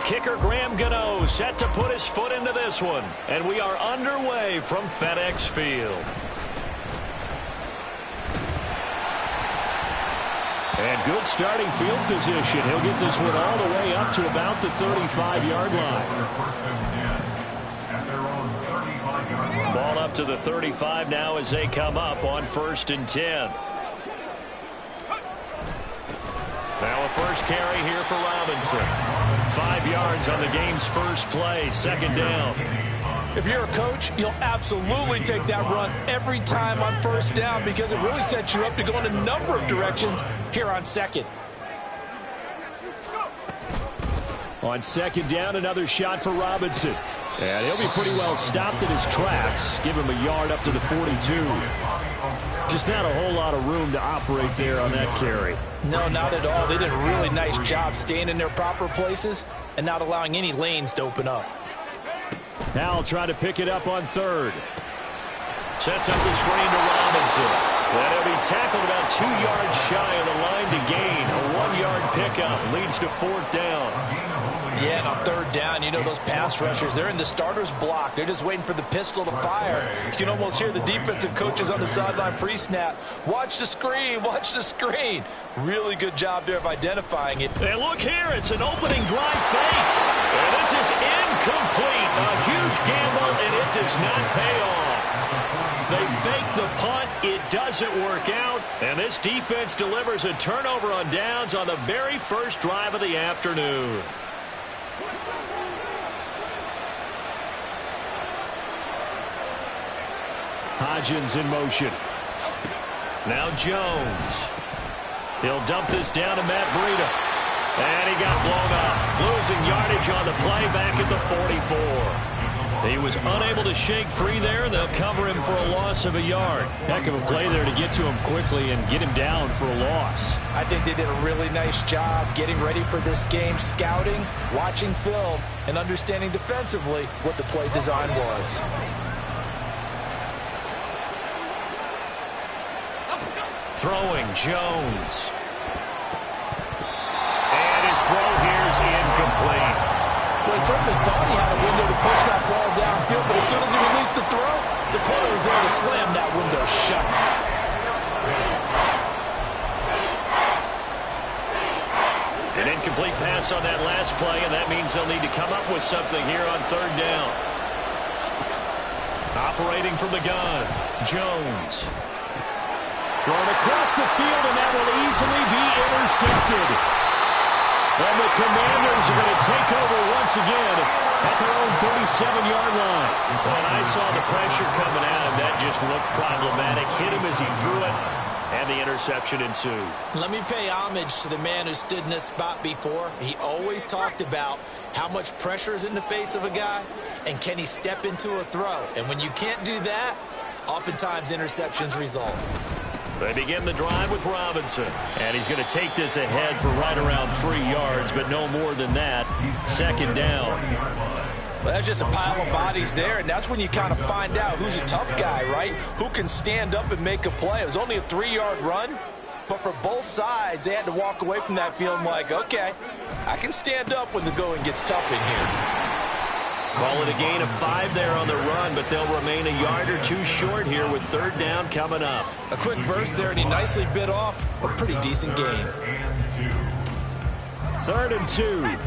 kicker Graham Gano set to put his foot into this one. And we are underway from FedEx Field. And good starting field position. He'll get this one all the way up to about the 35-yard line. Ball up to the 35 now as they come up on 1st and 10. Now a first carry here for Robinson. 5 yards on the game's first play, 2nd down. If you're a coach, you'll absolutely take that run every time on 1st down because it really sets you up to go in a number of directions here on 2nd. On 2nd down, another shot for Robinson. And he'll be pretty well stopped in his tracks. Give him a yard up to the 42. Just not a whole lot of room to operate there on that carry. No, not at all. They did a really nice job staying in their proper places and not allowing any lanes to open up. Now I'll try to pick it up on 3rd. Sets up the screen to Robinson. And he'll be tackled about 2 yards shy of the line to gain. A 1-yard pickup leads to 4th down. Yeah, and on 3rd down, you know those pass rushers, they're in the starter's block. They're just waiting for the pistol to fire. You can almost hear the defensive coaches on the sideline pre-snap. Watch the screen, watch the screen. Really good job there of identifying it. And look here, it's an opening drive fake. And this is incomplete. A huge gamble, and it does not pay off. They fake the punt. It doesn't work out. And this defense delivers a turnover on downs on the very first drive of the afternoon. Hodgins in motion. Now Jones. He'll dump this down to Matt Breida. And he got blown up. Losing yardage on the play back at the 44. He was unable to shake free there, and they'll cover him for a loss of a yard. Heck of a play there to get to him quickly and get him down for a loss. I think they did a really nice job getting ready for this game, scouting, watching film, and understanding defensively what the play design was. Throwing Jones. And his throw here is incomplete. Well, he certainly thought he had a window to push that ball downfield, but as soon as he released the throw, the corner was there to slam that window shut. An incomplete pass on that last play, and that means they'll need to come up with something here on 3rd down. Operating from the gun, Jones. Going across the field, and that will easily be intercepted. And the Commanders are going to take over once again at their own 37-yard line. When I saw the pressure coming at him, that just looked problematic. Hit him as he threw it, and the interception ensued. Let me pay homage to the man who stood in this spot before. He always talked about how much pressure is in the face of a guy, and can he step into a throw. And when you can't do that, oftentimes interceptions result. They begin the drive with Robinson. And he's going to take this ahead for right around 3 yards, but no more than that. 2nd down. Well, that's just a pile of bodies there, and that's when you kind of find out who's a tough guy, right? Who can stand up and make a play. It was only a 3-yard run, but for both sides, they had to walk away from that feeling like, okay, I can stand up when the going gets tough in here. Call it a gain of 5 there on the run, but they'll remain a yard or 2 short here with 3rd down coming up. A quick burst there, and he nicely bit off a pretty decent gain. 3rd and 2.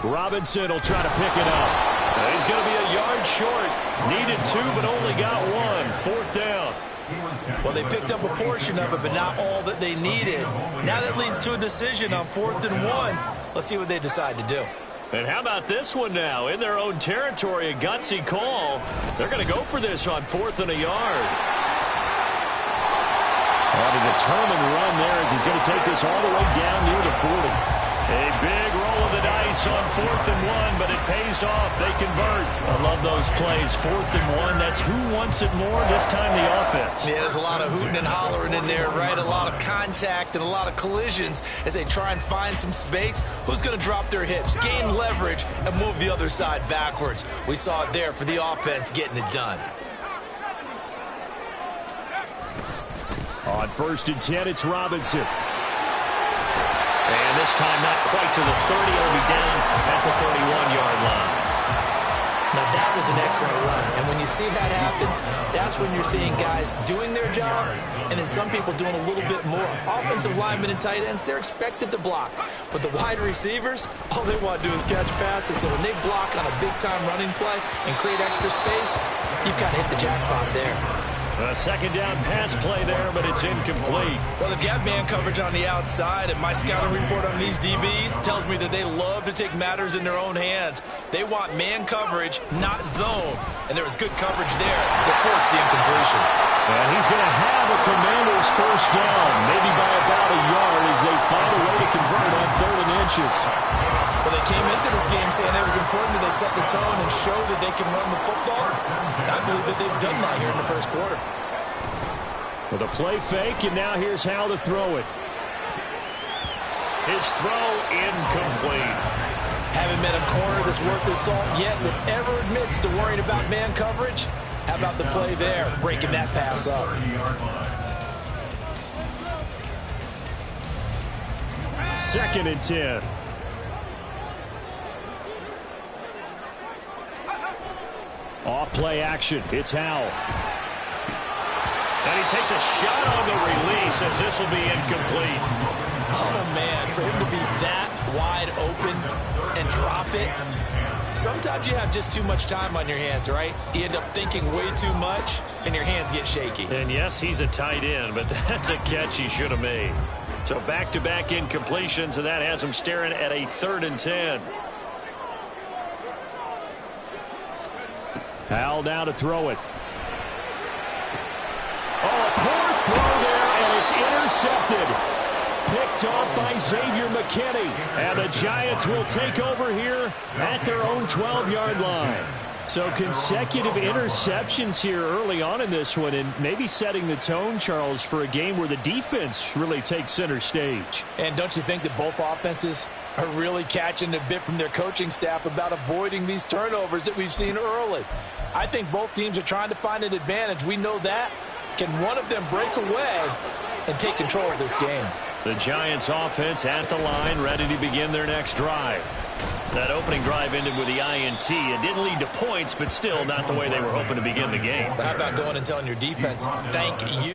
Robinson will try to pick it up. He's going to be a yard short. Needed 2, but only got 1. 4th down. Well, they picked up a portion of it, but not all that they needed. Now that leads to a decision on 4th and 1. Let's see what they decide to do. And how about this one now? In their own territory, a gutsy call. They're going to go for this on 4th and a yard. On a determined run there as he's going to take this all the way down near the 40. A big roll of the dice on 4th and 1, but it pays off. They convert. I love those plays. 4th and 1, that's who wants it more, this time the offense. Yeah, there's a lot of hooting and hollering in there, right? A lot of contact and a lot of collisions as they try and find some space. Who's going to drop their hips, gain leverage, and move the other side backwards? We saw it there for the offense getting it done. On 1st and 10, it's Robinson. And this time not quite to the 30. It'll be down at the 31-yard line. Now that was an excellent run, and when you see that happen, that's when you're seeing guys doing their job and then some people doing a little bit more. Offensive linemen and tight ends, they're expected to block, but the wide receivers, all they want to do is catch passes. So when they block on a big-time running play and create extra space, you've kind of hit the jackpot there. A second down pass play there, but it's incomplete. Well, they've got man coverage on the outside, and my scouting report on these DBs tells me that they love to take matters in their own hands. They want man coverage, not zone. And there was good coverage there that forced the incompletion. And he's going to have a Commander's first down, maybe by about a yard as they find a way to convert on 3rd and inches. Well, they came into this game saying it was important that they set the tone and show that they can run the football. And I believe that they've done that here in the first quarter. With a play fake, and now here's how to throw it. His throw incomplete. Haven't met a corner that's worth his salt yet that ever admits to worrying about man coverage. How about the play there, breaking that pass up? Second and 10. Off play action. It's Howell. And he takes a shot on the release as this will be incomplete. Oh, man, for him to be that wide open and drop it. Sometimes you have just too much time on your hands, right? You end up thinking way too much, and your hands get shaky. And yes, he's a tight end, but that's a catch he should have made. So back-to-back incompletions, and that has him staring at a 3rd and 10. Howell now to throw it. Oh, a poor throw there, and it's intercepted. Picked off by Xavier McKinney. And the Giants will take over here at their own 12-yard line. So consecutive interceptions here early on in this one, and maybe setting the tone, Charles, for a game where the defense really takes center stage. And don't you think that both offenses are really catching a bit from their coaching staff about avoiding these turnovers that we've seen early? I think both teams are trying to find an advantage. We know that. Can one of them break away and take control of this game? The Giants offense at the line, ready to begin their next drive. That opening drive ended with the INT. It didn't lead to points, but still not the way they were hoping to begin the game. But how about going and telling your defense, thank you?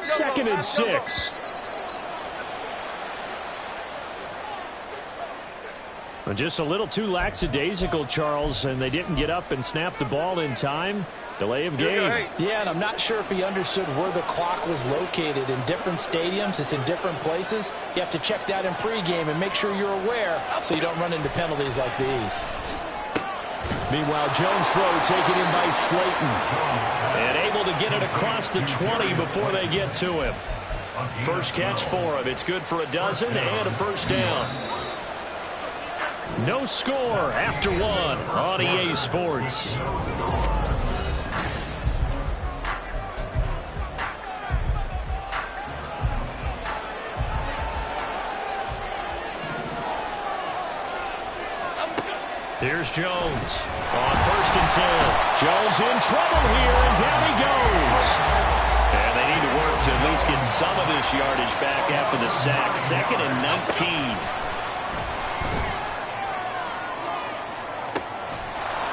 Second and 6. Just a little too lackadaisical, Charles, and they didn't get up and snap the ball in time. Delay of game. Yeah, and I'm not sure if he understood where the clock was located. In different stadiums, it's in different places. You have to check that in pregame and make sure you're aware so you don't run into penalties like these. Meanwhile, Jones' throw taken in by Slayton. And able to get it across the 20 before they get to him. First catch for him. It's good for a dozen and a first down. No score after one on EA Sports. Here's Jones on 1st and 10. Jones in trouble here, and down he goes. And they need to work to at least get some of this yardage back after the sack. 2nd and 19.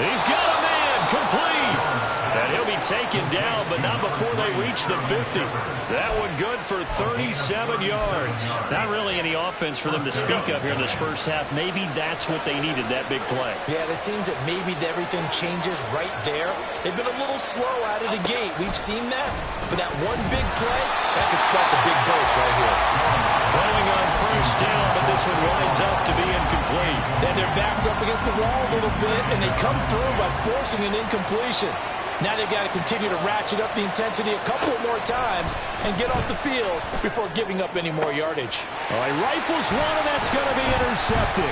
He's got a man complete. And he'll be taken down, but not before they reach the 50. That one good for 37 yards. Not really any offense for them to speak of here in this first half. Maybe that's what they needed, that big play. Yeah, and it seems that maybe everything changes right there. They've been a little slow out of the gate. We've seen that. But that one big play, that could spark a big burst right here. Throwing on first down, but this one winds up to be incomplete. And their back's up against the wall a little bit, and they come through by forcing an incompletion. Now they've got to continue to ratchet up the intensity a couple more times and get off the field before giving up any more yardage. All right, rifles one, and that's going to be intercepted.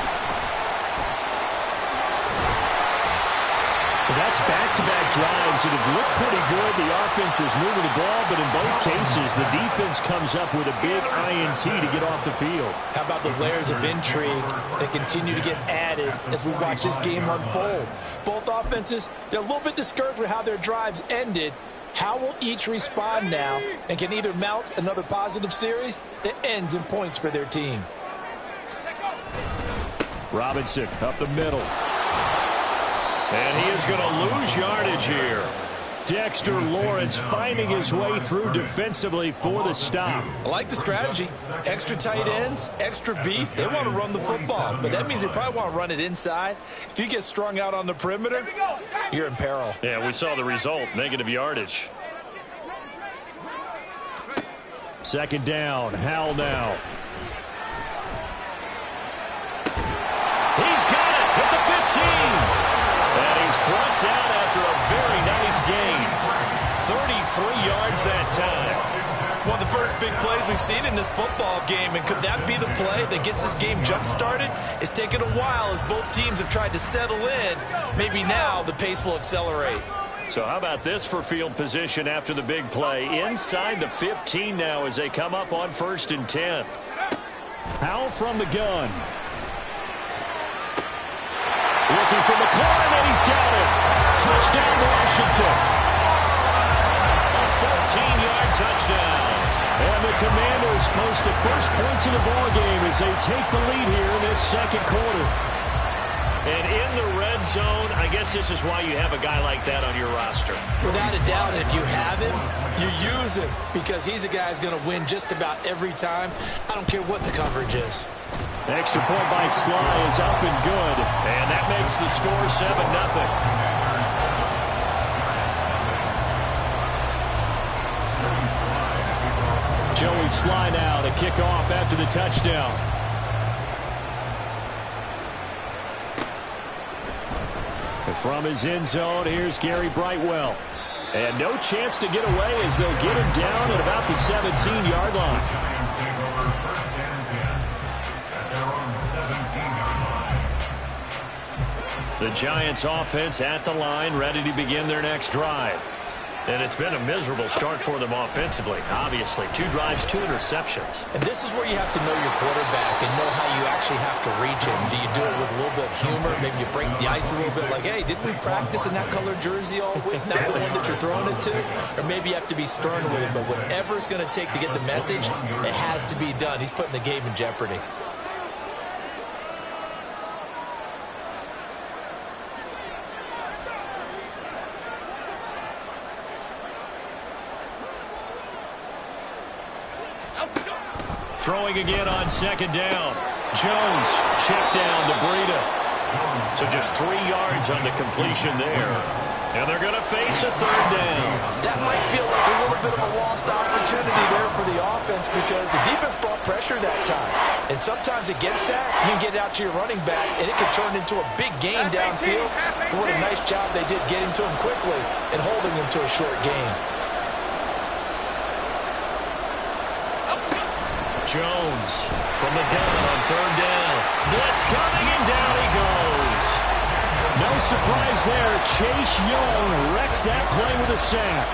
That's back-to-back drives that have looked pretty good. The offense was moving the ball, but in both cases, the defense comes up with a big INT to get off the field. How about the layers of intrigue that continue to get added as we watch this game unfold? Both offenses, they're a little bit discouraged with how their drives ended. How will each respond now and can either mount another positive series that ends in points for their team? Robinson up the middle. And he is going to lose yardage here. Dexter Lawrence finding his way through defensively for the stop. I like the strategy. Extra tight ends, extra beef. They want to run the football, but that means they probably want to run it inside. If you get strung out on the perimeter, you're in peril. Yeah, we saw the result, negative yardage. Second down, Howell now. He's got it at the 15. And he's brought down after a very nice gain. 33 yards that time. One of the first big plays we've seen in this football game, and could that be the play that gets this game jump-started? It's taken a while as both teams have tried to settle in. Maybe now the pace will accelerate. So how about this for field position after the big play? Inside the 15 now as they come up on 1st and 10. Howell from the gun. Looking for McLaurin, and he's got it. Touchdown, Washington. A 14-yard touchdown. And the Commanders post the first points of the ballgame as they take the lead here in this second quarter. And in the red zone, I guess this is why you have a guy like that on your roster. Without a doubt, if you have him, you use him because he's a guy who's going to win just about every time. I don't care what the coverage is. Extra point by Sly is up and good. And that makes the score 7-0. Joey Sly now to kick off after the touchdown. And from his end zone, here's Gary Brightwell. And no chance to get away as they'll get him down at about the 17-yard line. The Giants offense at the line, ready to begin their next drive. And it's been a miserable start for them offensively, obviously. 2 drives, 2 interceptions. And this is where you have to know your quarterback and know how you actually have to reach him. Do you do it with a little bit of humor? Maybe you break the ice a little bit like, hey, didn't we practice in that colored jersey all week? Not the one that you're throwing it to? Or maybe you have to be stern with him. But whatever it's going to take to get the message, it has to be done. He's putting the game in jeopardy. Throwing again on second down. Jones, check down to Breida. So just 3 yards on the completion there. And they're going to face a third down. That might feel like a little bit of a lost opportunity there for the offense because the defense brought pressure that time. And sometimes against that, you can get it out to your running back, and it could turn into a big gain downfield. But what a nice job they did getting to him quickly and holding him to a short gain. Jones from the gun on third down. Blitz coming, and down he goes. No surprise there. Chase Young wrecks that play with a sack.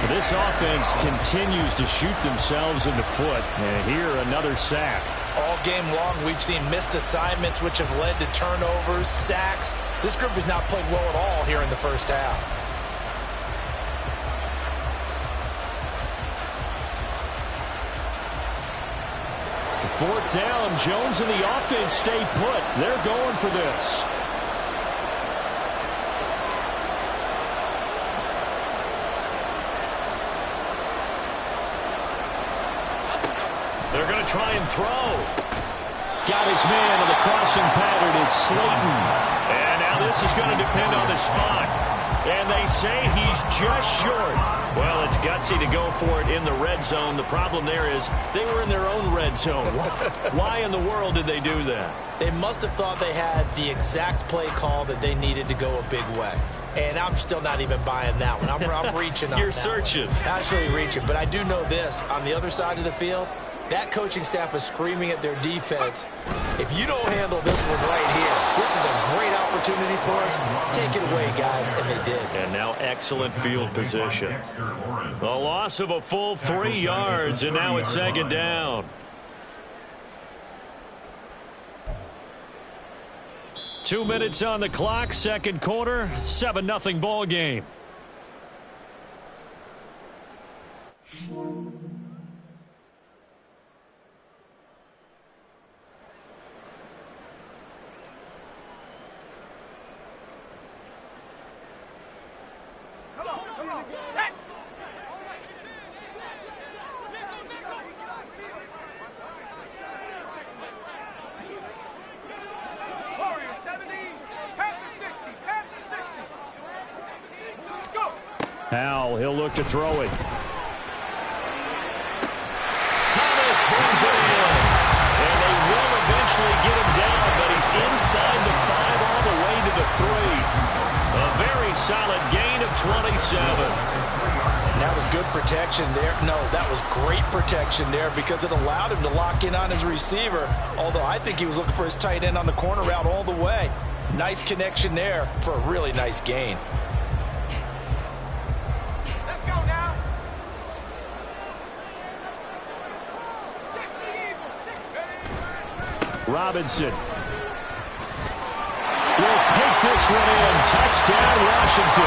This offense continues to shoot themselves in the foot. And here, another sack. All game long, we've seen missed assignments, which have led to turnovers, sacks. This group has not played well at all here in the first half. Fourth down, Jones and the offense stay put. They're going for this. They're going to try and throw. Got his man in the crossing pattern. It's Slayton. And now this is going to depend on the spot. And they say he's just short. Well, it's gutsy to go for it in the red zone. The problem there is they were in their own red zone. Why in the world did they do that? They must have thought they had the exact play call that they needed to go a big way. And I'm still not even buying that one. I'm reaching on You're that searching. one. Actually reaching. But I do know this. On the other side of the field, that coaching staff is screaming at their defense, if you don't handle this one right here, this is a great opportunity for us. Take it away, guys. And they did. And now excellent field position. The loss of a full 3 yards, and now it's second down. 2 minutes on the clock, second quarter, 7-0 ball game. Howell, he'll look to throw it. Thomas brings it in. And they will eventually get him down, but he's inside the 5 all the way to the 3. A very solid gain of 27. And that was good protection there. No, that was great protection there because it allowed him to lock in on his receiver, although I think he was looking for his tight end on the corner route all the way. Nice connection there for a really nice gain. Robinson will take this one in. Touchdown, Washington.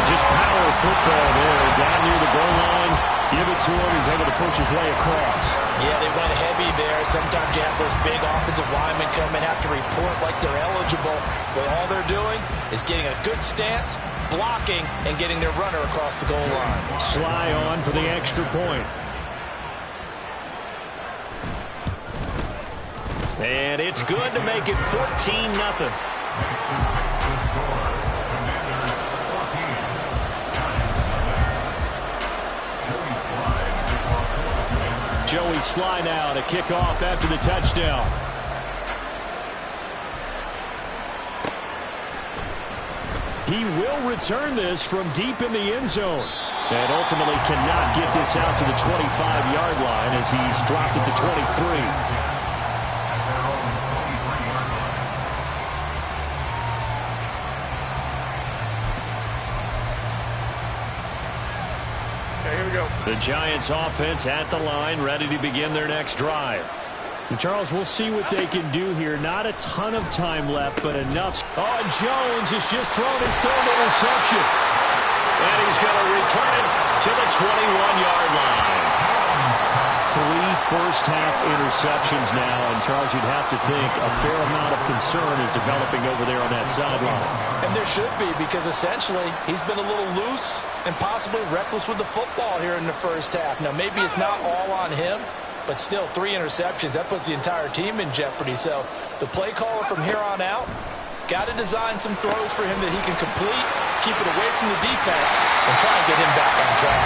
Just power football there. Down near the goal line. Give it to him. He's able to push his way across. Yeah, they went heavy there. Sometimes you have those big offensive linemen come and have to report like they're eligible. But all they're doing is getting a good stance, blocking, and getting their runner across the goal line. Sly on for the extra point. And it's good to make it 14-0. Joey Sly now to kick off after the touchdown. He will return this from deep in the end zone. And ultimately cannot get this out to the 25-yard line as he's dropped it to 23. The Giants offense at the line, ready to begin their next drive. And Charles, we'll see what they can do here. Not a ton of time left, but enough. Oh, Jones has just thrown his third interception. And he's going to return it to the 21-yard line. 3 first-half interceptions now, and Charles, you'd have to think a fair amount of concern is developing over there on that sideline. And there should be, because essentially he's been a little loose and possibly reckless with the football here in the first half. Now, maybe it's not all on him, but still 3 interceptions. That puts the entire team in jeopardy. So the play caller from here on out got to design some throws for him that he can complete, keep it away from the defense, and try and get him back on track.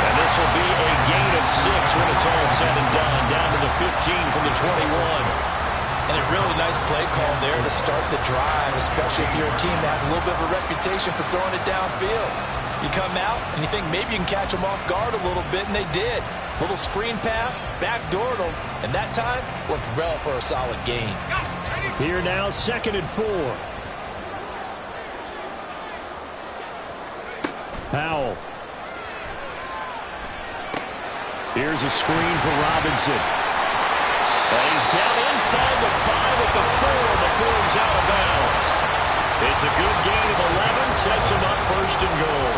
And this will be a gain of 6 when it's all said and done, down to the 15 from the 21. And a really nice play call there to start the drive, especially if you're a team that has a little bit of a reputation for throwing it downfield. You come out and you think maybe you can catch them off guard a little bit, and they did. Little screen pass, backdoored them, and that time worked well for a solid gain. Here now, 2nd and 4. Howell. Here's a screen for Robinson. And he's down inside the 5 at the 4 before he's out of bounds. It's a good gain of 11, sets him up 1st and goal.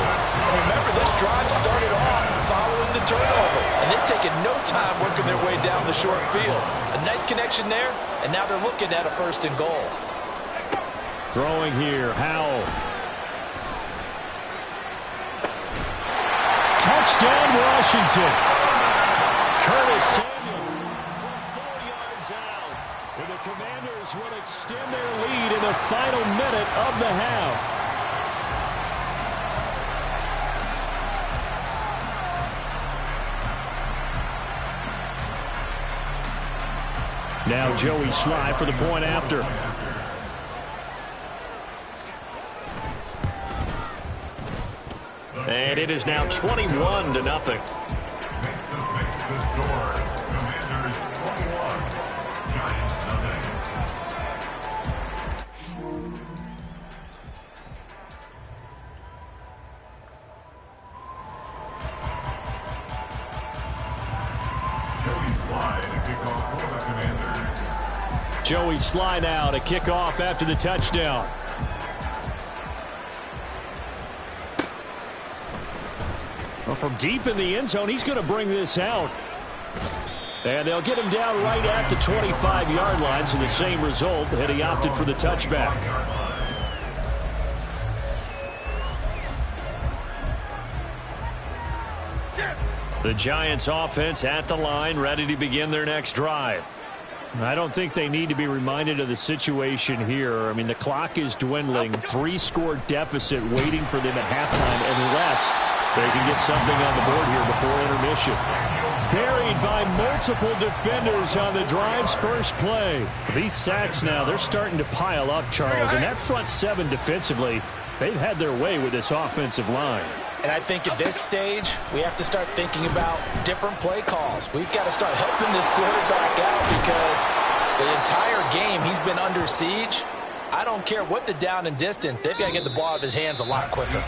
Remember, this drive started off following the turnover, and they've taken no time working their way down the short field. A nice connection there, and now they're looking at a 1st and goal. Throwing here, Howell. Touchdown, Washington. Curtis Samuel from 4 yards out. And the Commanders will extend their lead in the final minute of the half. Now Joey Sly for the point after. And it is now 21-0. Joey Sly now to kick off after the touchdown. Well, from deep in the end zone, he's going to bring this out. And they'll get him down right at the 25-yard line, so the same result had he opted for the touchback. The Giants offense at the line, ready to begin their next drive. I don't think they need to be reminded of the situation here. I mean, the clock is dwindling. 3-score deficit waiting for them at halftime unless they can get something on the board here before intermission. Buried by multiple defenders on the drive's first play. These sacks now, they're starting to pile up, Charles. And that front seven defensively, they've had their way with this offensive line. And I think at this stage, we have to start thinking about different play calls. We've got to start helping this quarterback out because the entire game he's been under siege. I don't care what the down and distance. They've got to get the ball out of his hands a lot quicker.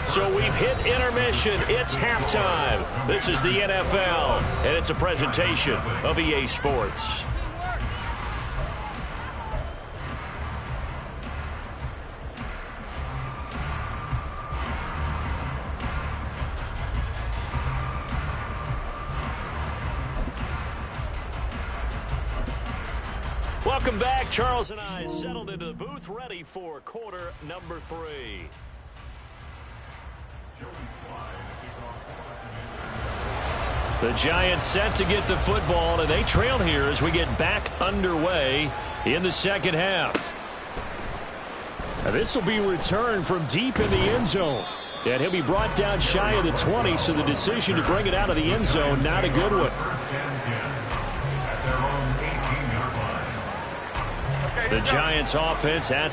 So we've hit intermission. It's halftime. This is the NFL, and it's a presentation of EA Sports. Welcome back. Charles and I settled into the booth, ready for quarter number 3. The Giants set to get the football, and they trail here as we get back underway in the second half. Now this will be returned from deep in the end zone. And he'll be brought down shy of the 20, so the decision to bring it out of the end zone, not a good one. The Giants offense at the